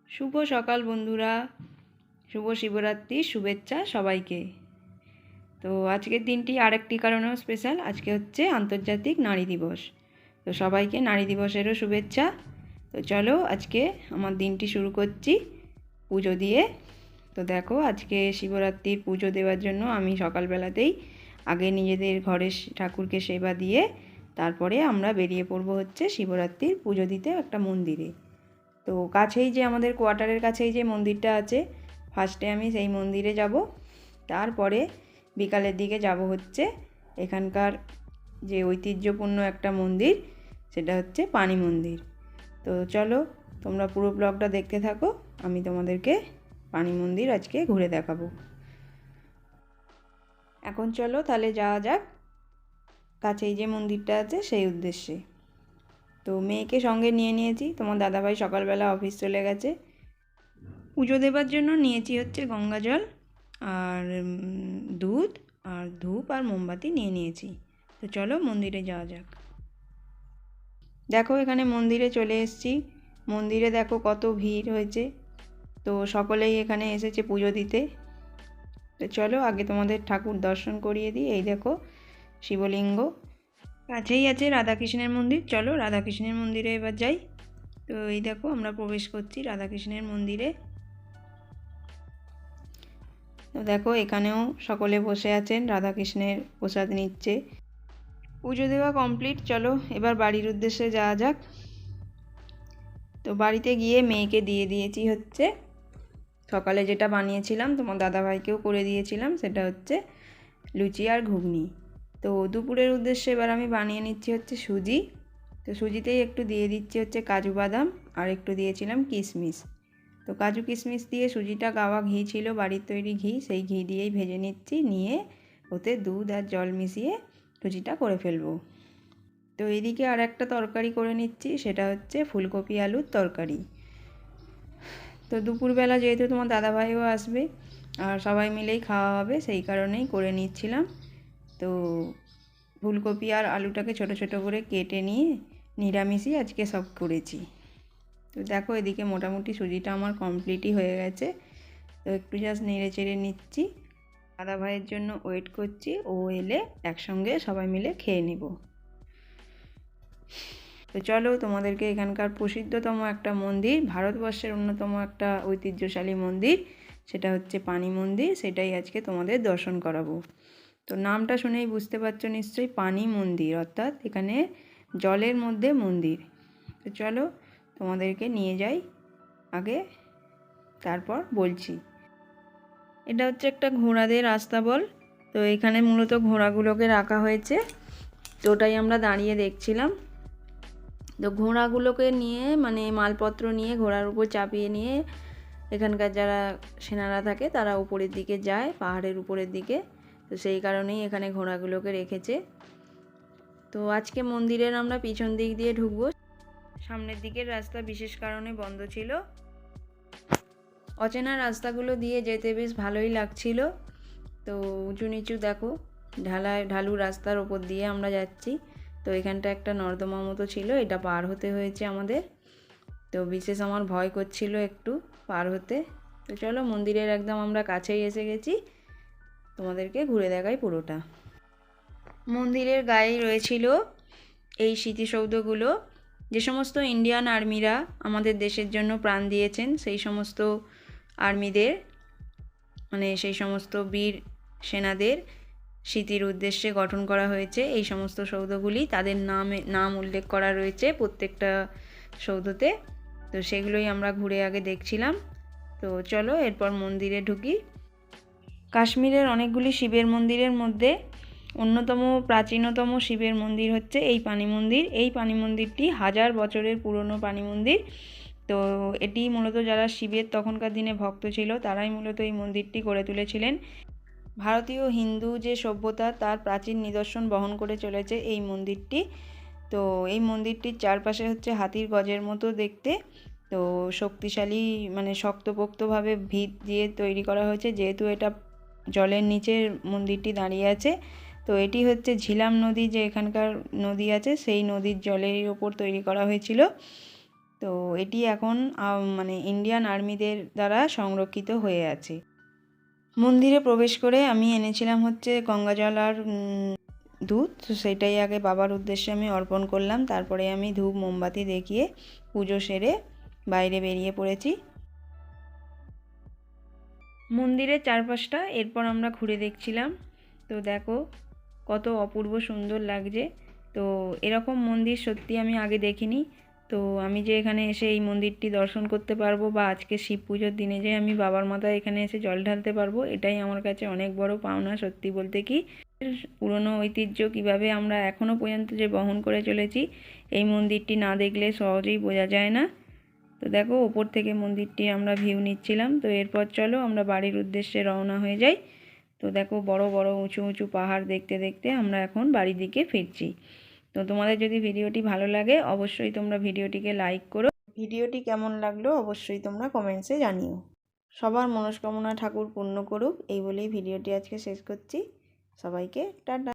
শুভ সকাল বন্ধুরা, শুভ শিবরাত্রির শুভেচ্ছা সবাইকে। তো আজকের দিনটি আরেকটি কারণেও স্পেশাল। আজকে হচ্ছে আন্তর্জাতিক নারী দিবস। তো সবাইকে নারী দিবসেরও শুভেচ্ছা। তো চলো আজকে আমার দিনটি শুরু করছি পুজো দিয়ে। তো দেখো, আজকে শিবরাত্রির পুজো দেওয়ার জন্য আমি সকালবেলাতেই আগে নিজেদের ঘরের ঠাকুরকে সেবা দিয়ে তারপরে আমরা বেরিয়ে পড়বো হচ্ছে শিবরাত্রির পুজো দিতে একটা মন্দিরে। তো কাছেই যে আমাদের কোয়ার্টারের কাছেই যে মন্দিরটা আছে, ফার্স্টে আমি সেই মন্দিরে যাব, তারপরে বিকালের দিকে যাব হচ্ছে এখানকার যে ঐতিহ্যপূর্ণ একটা মন্দির, সেটা হচ্ছে পানি মন্দির। তো চলো তোমরা পুরো ব্লগটা দেখতে থাকো, আমি তোমাদেরকে পানি মন্দির আজকে ঘুরে দেখাবো। এখন চলো তাহলে যাওয়া যাক কাছেই যে মন্দিরটা আছে সেই উদ্দেশ্যে। তো মেয়েকে সঙ্গে নিয়ে নিয়েছি, তোমার দাদাভাই সকালবেলা অফিস চলে গেছে। পুজো দেবার জন্য নিয়েছি হচ্ছে গঙ্গা জল আর দুধ আর ধূপ আর মোমবাতি নিয়ে নিয়েছি। তো চলো মন্দিরে যাওয়া যাক। দেখো এখানে মন্দিরে চলে এসেছি। মন্দিরে দেখো কত ভিড় হয়েছে। তো সকলেই এখানে এসেছে পুজো দিতে। তো চলো আগে তোমাদের ঠাকুর দর্শন করিয়ে দিই। এই দেখো শিবলিঙ্গ, কাছেই আছে রাধাকৃষ্ণের মন্দির। চলো রাধাকৃষ্ণের মন্দিরে এবার যাই। তো এই দেখো আমরা প্রবেশ করছি রাধাকৃষ্ণের মন্দিরে। তো দেখো এখানেও সকলে বসে আছেন, রাধাকৃষ্ণের প্রসাদ নিচ্ছে। পুজো দেওয়া কমপ্লিট, চলো এবার বাড়ির উদ্দেশ্যে যাওয়া যাক। তো বাড়িতে গিয়ে মেয়েকে দিয়ে দিয়েছি হচ্ছে সকালে যেটা বানিয়েছিলাম, তোমার দাদাভাইকেও করে দিয়েছিলাম, সেটা হচ্ছে লুচি আর ঘুগনি। তো দুপুরের উদ্দেশ্যে এবার আমি বানিয়ে নিচ্ছি হচ্ছে সুজি। তো সুজিতেই একটু দিয়ে দিচ্ছি হচ্ছে কাজু বাদাম আর একটু দিয়েছিলাম কিশমিশ। তো কাজু কিশমিশ দিয়ে সুজিটা গাওয়া ঘি ছিল, বাড়ির তৈরি ঘি, সেই ঘি দিয়েই ভেজে নিচ্ছি, নিয়ে ওতে দুধ আর জল মিশিয়ে সুজিটা করে ফেলবো। তো এদিকে আর একটা তরকারি করে নিচ্ছি, সেটা হচ্ছে ফুলকপি আলুর তরকারি। তো দুপুরবেলা যেহেতু তোমার দাদাভাইও আসবে আর সবাই মিলেই খাওয়া হবে, সেই কারণেই করে নিচ্ছিলাম। তো ফুলকপি আর আলুটাকে ছোট ছোট করে কেটে নিয়ে নিরামিষই আজকে সব করেছি। তো দেখো এদিকে মোটামুটি সুজিটা আমার কমপ্লিটই হয়ে গেছে। তো একটু জাস্ট নেড়ে চেড়ে নিচ্ছি, দাদা ভাইয়ের জন্য ওয়েট করছি, ও এলে একসঙ্গে সবাই মিলে খেয়ে নেব। তো চলো তোমাদেরকে এখানকার প্রসিদ্ধতম একটা মন্দির, ভারতবর্ষের অন্যতম একটা ঐতিহ্যশালী মন্দির, সেটা হচ্ছে পানি মন্দির, সেটাই আজকে তোমাদের দর্শন করাবো। তো নামটা শুনেই বুঝতে পারছো নিশ্চয়ই, পানি মন্দির, অর্থাৎ এখানে জলের মধ্যে মন্দির। তো চলো তোমাদেরকে নিয়ে যাই আগে, তারপর বলছি। এটা হচ্ছে একটা ঘোড়াদের আস্তাবল। তো এখানে মূলত ঘোড়াগুলোকে রাখা হয়েছে, তো ওটাই আমরা দাঁড়িয়ে দেখছিলাম। তো ঘোড়াগুলোকে নিয়ে মানে মালপত্র নিয়ে ঘোড়ার উপর চাপিয়ে নিয়ে এখানকার যারা সেনারা থাকে তারা উপরের দিকে যায়, পাহাড়ের উপরের দিকে। তো সেই কারণেই এখানে ঘোড়াগুলোকে রেখেছে। তো আজকে মন্দিরের আমরা পিছন দিক দিয়ে ঢুকবো, সামনের দিকের রাস্তা বিশেষ কারণে বন্ধ ছিল। অচেনা রাস্তাগুলো দিয়ে যেতে বেশ ভালোই লাগছিল। তো উঁচু নিচু দেখো ঢালু রাস্তার ওপর দিয়ে আমরা যাচ্ছি। তো এখানটা একটা নর্দমা মতো ছিল, এটা পার হতে হয়েছে আমাদের। তো বিশেষ আমার ভয় করছিল একটু পার হতে। তো চলো মন্দিরের একদম আমরা কাছেই এসে গেছি, তোমাদেরকে ঘুরে দেখাই পুরোটা। মন্দিরের গায়েই রয়েছিল এই স্মৃতিসৌধগুলো, যে সমস্ত ইন্ডিয়ান আর্মিরা আমাদের দেশের জন্য প্রাণ দিয়েছেন, সেই সমস্ত আর্মিদের মানে সেই সমস্ত বীর সেনাদের স্মৃতির উদ্দেশ্যে গঠন করা হয়েছে এই সমস্ত সৌধগুলি। তাদের নাম উল্লেখ করা রয়েছে প্রত্যেকটা সৌধতে। তো সেগুলোই আমরা ঘুরে আগে দেখছিলাম। তো চলো এরপর মন্দিরে ঢুকি। কাশ্মীরের অনেকগুলি শিবের মন্দিরের মধ্যে অন্যতম প্রাচীনতম শিবের মন্দির হচ্ছে এই পানি মন্দির। এই পানি মন্দিরটি 1000 বছরের পুরনো পানি মন্দির। তো এটি মূলত যারা শিবের তখনকার দিনে ভক্ত ছিল তারাই মূলত এই মন্দিরটি গড়ে তুলেছিলেন। ভারতীয় হিন্দু যে সভ্যতা তার প্রাচীন নিদর্শন বহন করে চলেছে এই মন্দিরটি। তো এই মন্দিরটির চারপাশে হচ্ছে হাতির গজের মতো দেখতে। তো শক্তিশালী মানে শক্তপোক্তভাবে ভিত দিয়ে তৈরি করা হয়েছে, যেহেতু এটা জলের নিচে মন্দিরটি দাঁড়িয়ে আছে। তো এটি হচ্ছে ঝিলাম নদী, যে এখানকার নদী আছে সেই নদীর জলের ওপর তৈরি করা হয়েছিল। তো এটি এখন মানে ইন্ডিয়ান আর্মিদের দ্বারা সংরক্ষিত হয়ে আছে। মন্দিরে প্রবেশ করে আমি এনেছিলাম হচ্ছে গঙ্গাজল আর দুধ, তো সেটাই আগে বাবার উদ্দেশ্যে আমি অর্পণ করলাম। তারপরে আমি ধূপ মোমবাতি দেখিয়ে পুজো সেরে বাইরে বেরিয়ে পড়েছি মন্দিরের চারপাশটা। এরপর আমরা ঘুরে দেখছিলাম। তো দেখো কত অপূর্ব সুন্দর লাগছে। তো এরকম মন্দির সত্যি আমি আগে দেখিনি। তো আমি যে এখানে এসে এই মন্দিরটি দর্শন করতে পারবো বা আজকে শিব পুজোর দিনে যে আমি বাবার মাথায় এখানে এসে জল ঢালতে পারবো, এটাই আমার কাছে অনেক বড় পাওনা। সত্যি বলতে কি পুরনো ঐতিহ্য কিভাবে আমরা এখনও পর্যন্ত যে বহন করে চলেছি, এই মন্দিরটি না দেখলে সহজেই বোঝা যায় না। তো দেখো ওপর থেকে মন্দিরটি আমরা ভিউ নিচ্ছিলাম। তো এরপর চলো আমরা বাড়ির উদ্দেশ্যে রওনা হয়ে যাই। তো দেখো বড় বড় উঁচু উঁচু পাহাড় দেখতে দেখতে আমরা এখন বাড়ির দিকে ফিরছি। তো তোমাদের যদি ভিডিওটি ভালো লাগে অবশ্যই তোমরা ভিডিওটিকে লাইক করো। ভিডিওটি কেমন লাগলো অবশ্যই তোমরা কমেন্টসে জানিও। সবার মনস্কামনা ঠাকুর পূর্ণ করুক, এই বলেই ভিডিওটি আজকে শেষ করছি। সবাইকে টাটা।